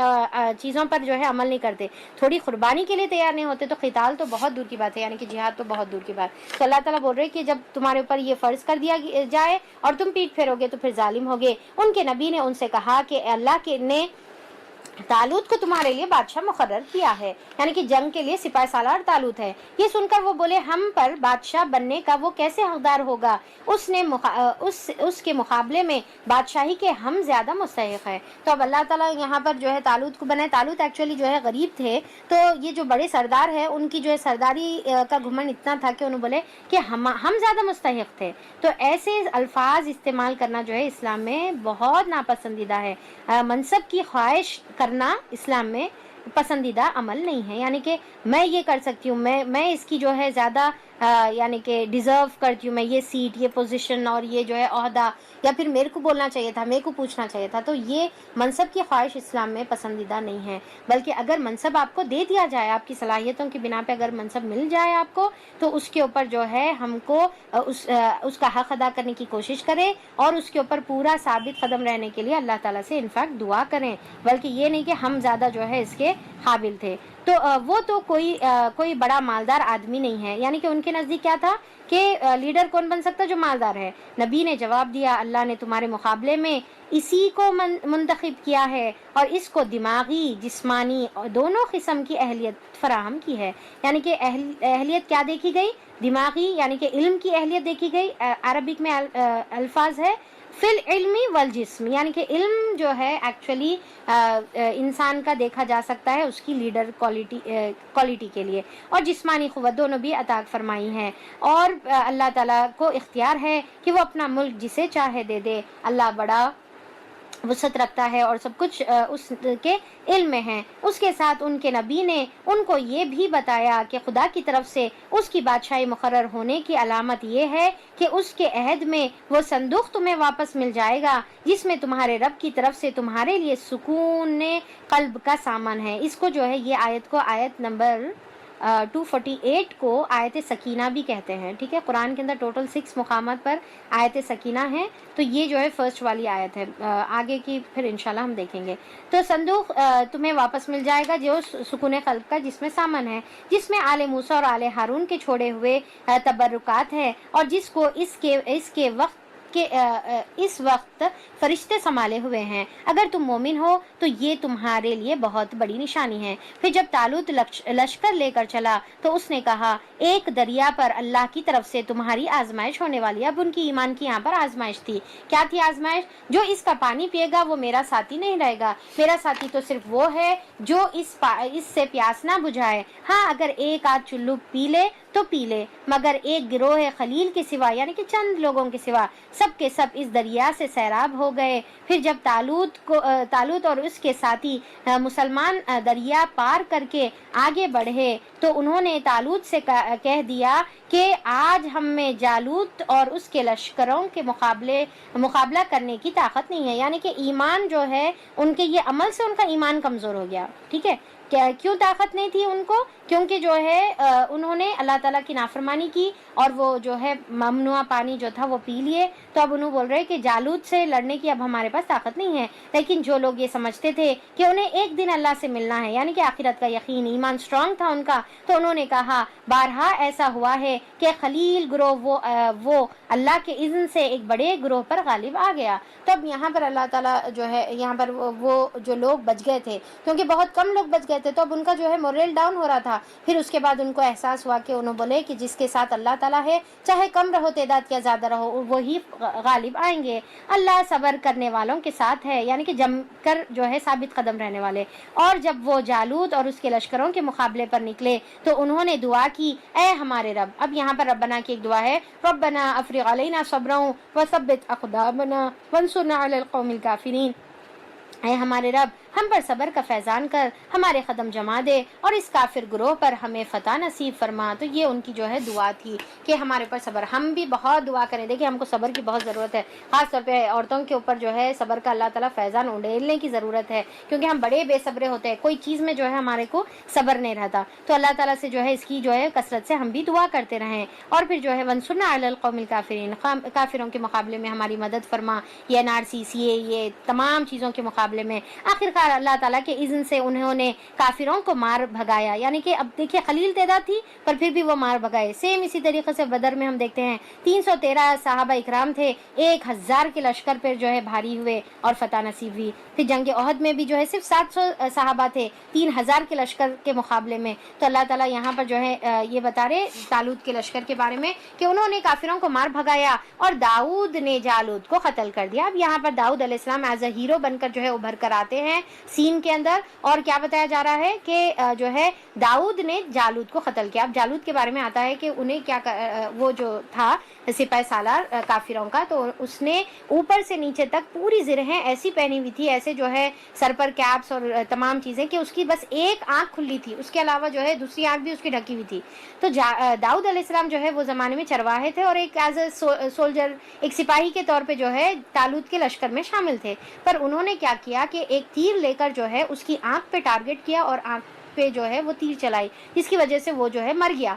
چیزوں پر جو ہے عمل نہیں کرتے, تھوڑی قربانی کے لیے تیار نہیں ہوتے, تو قتال تو بہت دور کی بات ہے, یعنی کہ جہاد تو بہت دور کی بات. تو اللہ تعالیٰ بول رہے کہ جب تمہارے اوپر یہ فرض کر دیا جائے اور تم پیٹ پھیرو گے تو پھر ظالم ہوگے. ان کے نبی نے ان سے کہا کہ اللہ کے نے طالوت کو تمہارے لیے بادشاہ مقرر کیا ہے, یعنی کہ جنگ کے لیے سپاہ سالار طالوت ہے. یہ سن کر وہ بولے ہم پر بادشاہ بننے کا وہ کیسے حقدار ہوگا, اس کے مقابلے میں بادشاہی کے ہم زیادہ مستحق ہے. تو اب اللہ تعالیٰ یہاں پر جو ہے طالوت کو بنائے. طالوت ایکچولی جو ہے غریب تھے, تو یہ جو بڑے سردار ہیں ان کی جو ہے سرداری کا گھمنڈ اتنا تھا کہ انہوں بولے کہ ہم زیادہ مستحق تھے. تو ایسے الفاظ استعمال کرنا جو ہے اسلام میں بہت ناپسندیدہ ہے. منصب کی خواہش کرنا اسلام میں پسندیدہ عمل نہیں ہے, یعنی کہ میں یہ کر سکتی ہوں, میں اس کی جو ہے زیادہ یعنی کہ ڈیزرو کرتی ہوں, میں یہ سیٹ, یہ پوزیشن اور یہ جو ہے عہدہ, یا پھر میرے کو بولنا چاہیے تھا, میرے کو پوچھنا چاہیے تھا. تو یہ منصب کی خواہش اسلام میں پسندیدہ نہیں ہے. بلکہ اگر منصب آپ کو دے دیا جائے, آپ کی صلاحیتوں کی بنا پہ اگر منصب مل جائے آپ کو, تو اس کے اوپر جو ہے ہم کو اس کا حق ادا کرنے کی کوشش کریں اور اس کے اوپر پورا ثابت قدم رہنے کے لیے اللہ تعالیٰ سے انفیکٹ دعا کریں. بلکہ یہ نہیں کہ ہم زیادہ جو ہے اس کے قابل تھے. تو وہ تو کوئی بڑا مالدار آدمی نہیں ہے, یعنی کہ ان کے نزدیک کیا تھا کہ لیڈر کون بن سکتا جو مالدار ہے. نبی نے جواب دیا اللہ نے تمہارے مقابلے میں اسی کو منتخب کیا ہے اور اس کو دماغی جسمانی دونوں قسم کی اہلیت فراہم کی ہے. یعنی کہ اہلیت کیا دیکھی گئی, دماغی یعنی کہ علم کی اہلیت دیکھی گئی. عربک میں الفاظ ہے فی العلم والجسم, یعنی کہ علم جو ہے ایکچولی انسان کا دیکھا جا سکتا ہے اس کی لیڈر کوالٹی کے لیے, اور جسمانی قوت دونوں بھی عطا فرمائی ہیں. اور اللہ تعالیٰ کو اختیار ہے کہ وہ اپنا ملک جسے چاہے دے دے. اللہ بڑا وسعت رکھتا ہے اور سب کچھ اس کے علم میں ہے. اس کے ساتھ ان کے نبی نے ان کو یہ بھی بتایا کہ خدا کی طرف سے اس کی بادشاہی مقرر ہونے کی علامت یہ ہے کہ اس کے عہد میں وہ صندوق تمہیں واپس مل جائے گا جس میں تمہارے رب کی طرف سے تمہارے لیے سکون قلب کا سامان ہے. اس کو جو ہے یہ آیت کو آیت نمبر 248 کو آیت سکینہ بھی کہتے ہیں. ٹھیک ہے, قرآن کے اندر ٹوٹل 6 مقامات پر آیت سکینہ ہے. تو یہ جو ہے فرسٹ والی آیت ہے, آگے کی پھر انشاءاللہ ہم دیکھیں گے. تو صندوق تمہیں واپس مل جائے گا جو سکون قلب کا جس میں سامان ہے, جس میں آل موسیٰ اور آل ہارون کے چھوڑے ہوئے تبرکات ہیں, اور جس کو اس وقت فرشتے سنبھالے ہوئے ہیں. اگر تم مومن ہو تو یہ تمہارے لیے بہت بڑی نشانی ہے. پھر جب طالوت لشکر لے کر چلا تو اس نے کہا ایک دریا پر اللہ کی طرف سے تمہاری آزمائش ہونے والی. اب ان کی ایمان کی یہاں پر آزمائش تھی. کیا تھی آزمائش؟ جو اس کا پانی پیے گا وہ میرا ساتھی نہیں رہے گا. میرا ساتھی تو صرف وہ ہے جو اس سے پیاس نہ بجھائے. ہاں اگر ایک آدھ چلو پی لے تو پی لے, مگر ایک گروہ خلیل کے سوا یعنی کہ چند لوگوں کے سوا سب کے سب اس دریا سے سیراب ہو گئے. پھر جب طالوت اور اس کے ساتھی مسلمان دریا پار کر کے آگے بڑھے تو انہوں نے طالوت سے کہہ دیا کہ آج ہم میں جالوت اور اس کے لشکروں کے مقابلہ کرنے کی طاقت نہیں ہے. یعنی کہ ایمان جو ہے ان کے یہ عمل سے ان کا ایمان کمزور ہو گیا. ٹھیک ہے, کیوں طاقت نہیں تھی ان کو؟ کیونکہ جو ہے انہوں نے اللہ تعالیٰ کی نافرمانی کی اور وہ جو ہے ممنوع پانی جو تھا وہ پی لیے. تو اب انہوں بول رہے کہ جالوت سے لڑنے کی اب ہمارے پاس طاقت نہیں ہے. لیکن جو لوگ یہ سمجھتے تھے کہ انہیں ایک دن اللہ سے ملنا ہے, یعنی کہ آخرت کا یقین, ایمان اسٹرانگ تھا ان کا, تو انہوں نے کہا بارہا ایسا ہوا ہے کہ خلیل گروہ وہ اللہ کے اذن سے ایک بڑے گروہ پر غالب آ گیا. تو اب یہاں پر اللہ تعالیٰ جو ہے یہاں پر وہ جو لوگ بچ گئے تھے, کیونکہ بہت کم لوگ بچ گئے تھے تو اب ان کا جو ہے مورل ڈاؤن ہو رہا تھا. پھر اس کے بعد ان کو احساس ہوا کہ انہوں بولے کہ جس کے ساتھ اللہ تعالیٰ ہے, چاہے کم رہو تعداد یا زیادہ رہو, وہی غالب آئیں گے. اللہ صبر کرنے والوں کے ساتھ ہے, یعنی کہ جم کر جو ہے ثابت قدم رہنے والے. اور جب وہ جالوت اور اس کے لشکروں کے مقابلے پر نکلے تو انہوں نے دعا کی, اے ہمارے رب. اب یہاں پر ربنا کی ایک دعا ہے, ربنا افرغ علینا صبرا وثبت اقدامنا وانصرنا علی القوم الکافرین. اے ہمارے رب, ہم پر صبر کا فیضان کر, ہمارے قدم جما دے اور اس کافر گروہ پر ہمیں فتح نصیب فرما. تو یہ ان کی جو ہے دعا تھی کہ ہمارے پر صبر. ہم بھی بہت دعا کریں, دیکھیں ہم کو صبر کی بہت ضرورت ہے, خاص طور پہ عورتوں کے اوپر جو ہے صبر کا اللہ تعالیٰ فیضان اڈیلنے کی ضرورت ہے, کیونکہ ہم بڑے بے صبرے ہوتے ہیں, کوئی چیز میں جو ہے ہمارے کو صبر نہیں رہتا. تو اللہ تعالیٰ سے جو ہے اس کی جو ہے کثرت سے ہم بھی دعا کرتے رہیں. اور پھر جو ہے وانصرنا علی القوم الکافرین, کافروں کے مقابلے میں ہماری مدد فرما, یہ NRC یہ تمام چیزوں کے مقابلے میں. آخرکار اللہ تعالیٰ کے اذن سے انہوں نے کافروں کو مار بھگایا, یعنی کہ اب دیکھیے قلیل تعداد تھی پر پھر بھی وہ مار بھگائے. سیم اسی طریقے سے بدر میں ہم دیکھتے ہیں 313 صحابہ اکرام تھے, 1000 کے لشکر پر جو ہے بھاری ہوئے اور فتح نصیب ہوئی. پھر جنگ احد میں بھی جو ہے صرف 700 صحابہ تھے 3000 کے لشکر کے مقابلے میں. تو اللہ تعالیٰ یہاں پر جو ہے یہ بتا رہے طالوت کے لشکر کے بارے میں کہ انہوں نے کافروں کو مار بھگایا اور داؤد نے جالوت کو قتل کر دیا. اب یہاں پر داؤد علیہ السلام ایز اے ہیرو بن کر جو ہے ابھر کر آتے ہیں سین کے اندر, اور کیا بتایا جا رہا ہے کہ جو ہے داؤد نے جالوت کو قتل کیا. اب جالوت کے بارے میں آتا ہے کہ انہیں کیا وہ جو تھا سپہ سالار کافروں کا, تو اس نے اوپر سے نیچے تک پوری زرہیں ایسی پہنی ہوئی تھی, ایسے جو ہے سر پر کیپس اور تمام چیزیں, کہ اس کی بس ایک آنکھ کھلی تھی, اس کے علاوہ جو ہے دوسری آنکھ بھی اس کی ڈھکی ہوئی تھی. تو داؤد علیہ السلام جو ہے وہ زمانے میں چرواہے تھے اور ایک ایز اے سولجر, ایک سپاہی کے طور پہ جو ہے طالوت کے لشکر میں شامل تھے. پر انہوں نے کیا کیا کہ ایک تیر لے کر جو ہے اس کی آنکھ پہ ٹارگٹ کیا اور آنکھ پہ جو ہے وہ تیر چلائی, جس کی وجہ سے وہ جو ہے مر گیا.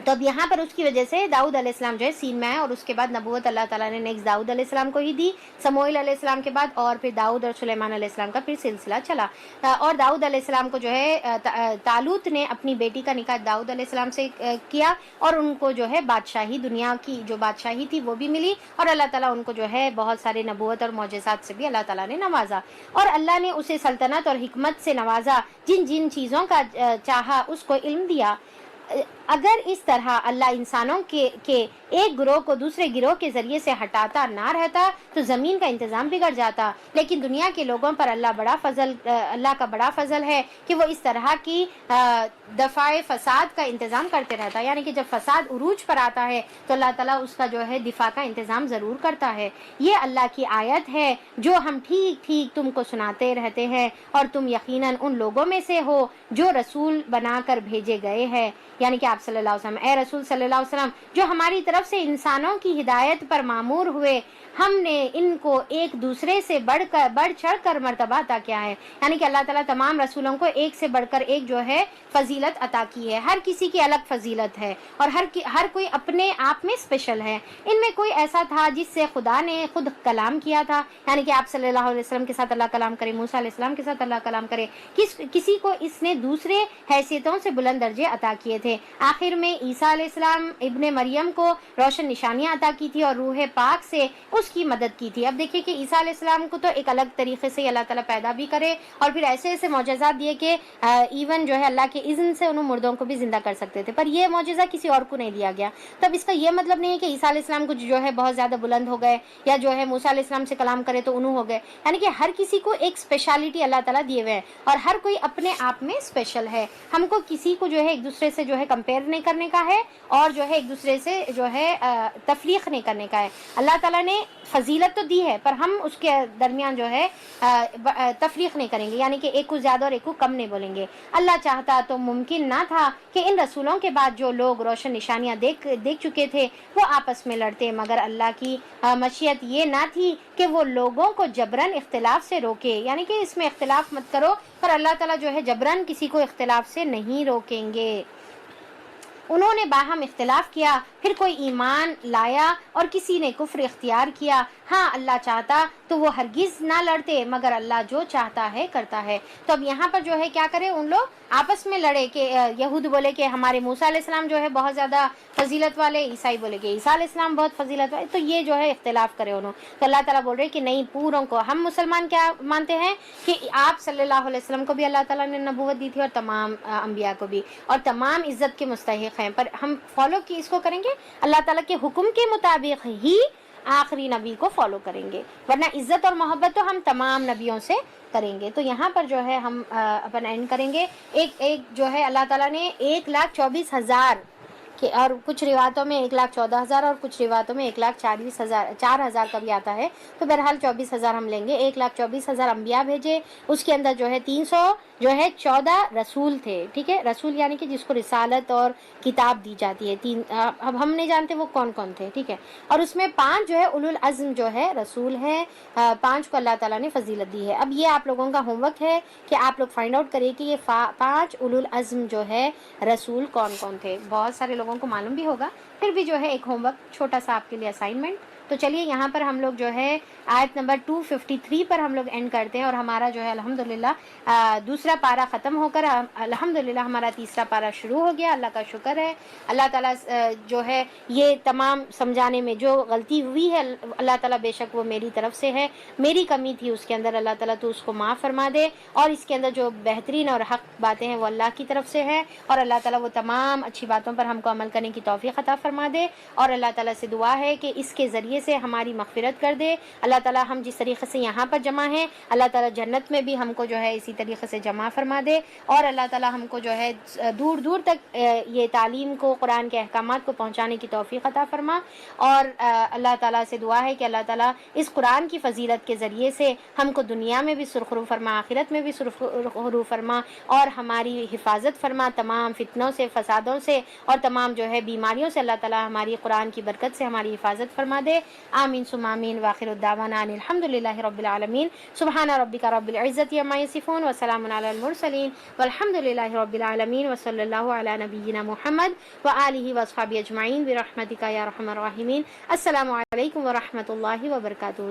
تو اب یہاں پر اس کی وجہ سے داؤد علیہ السلام جو ہے سین میں آئے, اور اس کے بعد نبوت اللہ تعالیٰ نے نیکسٹ داؤد علیہ السلام کو ہی دی, سموئیل علیہ السلام کے بعد, اور پھر داؤد اور سلیمان علیہ السلام کا پھر سلسلہ چلا. اور داؤد علیہ السلام کو جو ہے طالوت نے اپنی بیٹی کا نکاح داؤد علیہ السلام سے کیا, اور ان کو جو ہے بادشاہی, دنیا کی جو بادشاہی تھی وہ بھی ملی, اور اللہ تعالیٰ ان کو جو ہے بہت سارے نبوت اور معجزات سے بھی اللہ تعالیٰ نے نوازا. اور اللہ نے اسے سلطنت اور حکمت سے نوازا, جن جن چیزوں کا چاہا اس کو علم دیا. اگر اس طرح اللہ انسانوں کے ایک گروہ کو دوسرے گروہ کے ذریعے سے ہٹاتا نہ رہتا تو زمین کا انتظام بگڑ جاتا. لیکن دنیا کے لوگوں پر اللہ کا بڑا فضل ہے کہ وہ اس طرح کی دفاع فساد کا انتظام کرتے رہتا, یعنی کہ جب فساد عروج پر آتا ہے تو اللہ تعالیٰ اس کا جو ہے دفاع کا انتظام ضرور کرتا ہے. یہ اللہ کی آیت ہے جو ہم ٹھیک ٹھیک تم کو سناتے رہتے ہیں, اور تم یقیناً ان لوگوں میں سے ہو جو رسول بنا کر بھیجے گئے ہیں, یعنی کہ آپ صلی اللہ علیہ وسلم, اے رسول صلی اللہ علیہ وسلم, جو ہماری طرف سے انسانوں کی ہدایت پر مامور ہوئے. ہم نے ان کو ایک دوسرے سے بڑھ چڑھ کر مرتبہ عطا کیا ہے, یعنی کہ اللہ تعالیٰ تمام رسولوں کو ایک سے بڑھ کر ایک جو ہے فضیلت عطا کی ہے. ہر کسی کی الگ فضیلت ہے اور ہر کوئی اپنے آپ میں اسپیشل ہے. ان میں کوئی ایسا تھا جس سے خدا نے خود کلام کیا تھا, یعنی کہ آپ صلی اللہ علیہ وسلم کے ساتھ اللہ کلام کرے, موسیٰ علیہ السلام کے ساتھ اللہ کلام کرے. کسی کو اس نے دوسرے حیثیتوں سے بلند درجے عطا کیے تھے. آخر میں عیسیٰ علیہ السلام ابن مریم کو روشن نشانیاں عطا کی تھی اور روح پاک سے اس کی مدد کی تھی. اب دیکھیے کہ عیسیٰ علیہ السلام کو تو ایک الگ طریقے سے اللہ تعالیٰ پیدا بھی کرے اور پھر ایسے ایسے معجزات دیے کہ ایون جو ہے اللہ کے اذن سے انہوں مردوں کو بھی زندہ کر سکتے تھے, پر یہ معجزہ کسی اور کو نہیں دیا گیا. تب اس کا یہ مطلب نہیں ہے کہ عیسیٰ علیہ السلام کو جو ہے بہت زیادہ بلند ہو گئے, یا جو ہے موسیٰ علیہ السلام سے کلام کرے تو انہوں ہو گئے, یعنی کہ ہر کسی کو ایک اسپیشلٹی اللہ تعالیٰ دیے ہوئے ہیں اور ہر کوئی اپنے آپ میں اسپیشل ہے. ہم کو کسی کو جو ہے ایک دوسرے سے جو ہے کمپیئر نہیں کرنے کا ہے اور جو ہے ایک دوسرے سے جو ہے تفریق نہیں کرنے کا ہے. اللہ تعالیٰ نے فضیلت تو دی ہے پر ہم اس کے درمیان جو ہے تفریق نہیں کریں گے, یعنی کہ ایک کو زیادہ اور ایک کو کم نہیں بولیں گے. اللہ چاہتا تو ممکن نہ تھا کہ ان رسولوں کے بعد جو لوگ روشن نشانیاں دیکھ چکے تھے وہ آپس میں لڑتے, مگر اللہ کی مشیت یہ نہ تھی کہ وہ لوگوں کو جبرن اختلاف سے روکے, یعنی کہ اس میں اختلاف مت کرو, پر اللہ تعالیٰ جو ہے جبرن کسی کو اختلاف سے نہیں روکیں گے. انہوں نے باہم اختلاف کیا, پھر کوئی ایمان لایا اور کسی نے کفر اختیار کیا. ہاں اللہ چاہتا تو وہ ہرگز نہ لڑتے, مگر اللہ جو چاہتا ہے کرتا ہے. تو اب یہاں پر جو ہے کیا کرے ان لوگ آپس میں لڑے کہ یہود بولے کہ ہمارے موسیٰ علیہ السلام جو ہے بہت زیادہ فضیلت والے، عیسائی بولے کہ عیسیٰ علیہ السلام بہت فضیلت والے، تو یہ جو ہے اختلاف کرے انہوں. تو اللہ تعالیٰ بول رہے کہ نہیں، پوروں کو ہم مسلمان کیا مانتے ہیں کہ آپ صلی اللہ علیہ وسلم کو بھی اللہ تعالیٰ نے نبوت دی تھی اور تمام انبیاء کو بھی، اور تمام عزت کے مستحق ہیں، پر ہم فالو کی اس کو کریں گے اللہ تعالیٰ کے حکم کے مطابق ہی آخری نبی کو فالو کریں گے، ورنہ عزت اور محبت تو ہم تمام نبیوں سے کریں گے. تو یہاں پر جو ہے ہم اپن اینڈ کریں گے. ایک جو ہے اللہ تعالیٰ نے 1,24,000 کہ، اور کچھ روایتوں میں 1,14,000 اور کچھ روایتوں میں 1,40,000 کا بھی آتا ہے، تو بہرحال 24,000 ہم لیں گے. 1,24,000 انبیاء بھیجے، اس کے اندر جو ہے 314 رسول تھے. ٹھیک ہے، رسول یعنی کہ جس کو رسالت اور کتاب دی جاتی ہے. اب ہم نہیں جانتے وہ کون کون تھے. ٹھیک ہے، اور اس میں 5 جو ہے اولو العزم جو ہے رسول ہے، 5 کو اللہ تعالیٰ نے فضیلت دی ہے. اب یہ آپ لوگوں کا ہوم ورک ہے کہ آپ لوگ فائنڈ آؤٹ کریں کہ یہ 5 اولو العزم جو ہے رسول کون کون تھے. بہت سارے لوگوں کو معلوم بھی ہوگا، پھر بھی جو ہے ایک ہوم ورک چھوٹا سا آپ کے لیے اسائنمنٹ. تو چلیے یہاں پر ہم لوگ جو ہے آیت نمبر 253 پر ہم لوگ اینڈ کرتے ہیں، اور ہمارا جو ہے الحمدللہ دوسرا پارہ ختم ہو کر الحمدللہ ہمارا تیسرا پارہ شروع ہو گیا. اللہ کا شکر ہے. اللہ تعالیٰ جو ہے یہ تمام سمجھانے میں جو غلطی ہوئی ہے اللہ تعالیٰ بے شک وہ میری طرف سے ہے، میری کمی تھی اس کے اندر، اللہ تعالیٰ تو اس کو معاف فرما دے، اور اس کے اندر جو بہترین اور حق باتیں ہیں وہ اللہ کی طرف سے ہے، اور اللہ تعالیٰ وہ تمام اچھی باتوں پر ہم کو عمل کرنے کی توفیق عطا فرما دے. اور اللہ تعالیٰ سے دعا ہے کہ اس کے ذریعے سے ہماری مغفرت کر دے. اللہ تعالیٰ ہم جس طریقے سے یہاں پر جمع ہیں، اللہ تعالیٰ جنت میں بھی ہم کو جو ہے اسی طریقے سے جمع فرما دے، اور اللہ تعالیٰ ہم کو جو ہے دور دور تک یہ تعلیم کو، قرآن کے احکامات کو پہنچانے کی توفیق عطا فرما. اور اللہ تعالیٰ سے دعا ہے کہ اللہ تعالیٰ اس قرآن کی فضیلت کے ذریعے سے ہم کو دنیا میں بھی سرخرو فرما، آخرت میں بھی سرخرو فرما، اور ہماری حفاظت فرما تمام فتنوں سے، فسادوں سے، اور تمام جو ہے بیماریوں سے. اللہ تعالیٰ ہماری قرآن کی برکت سے ہماری حفاظت فرما دے. آمین ثم آمین. وآخر الدعوانا ان الحمد للہ رب العالمین. سبحان ربک رب العزت عما یصفون وسلام علی المرسلین والحمد للہ رب العالمین وصلی اللہ علی نبینا محمد وآلہ واصحابہ اجمعین برحمتک یا ارحم الراحمین. السلام علیکم ورحمۃ اللہ وبرکاتہ.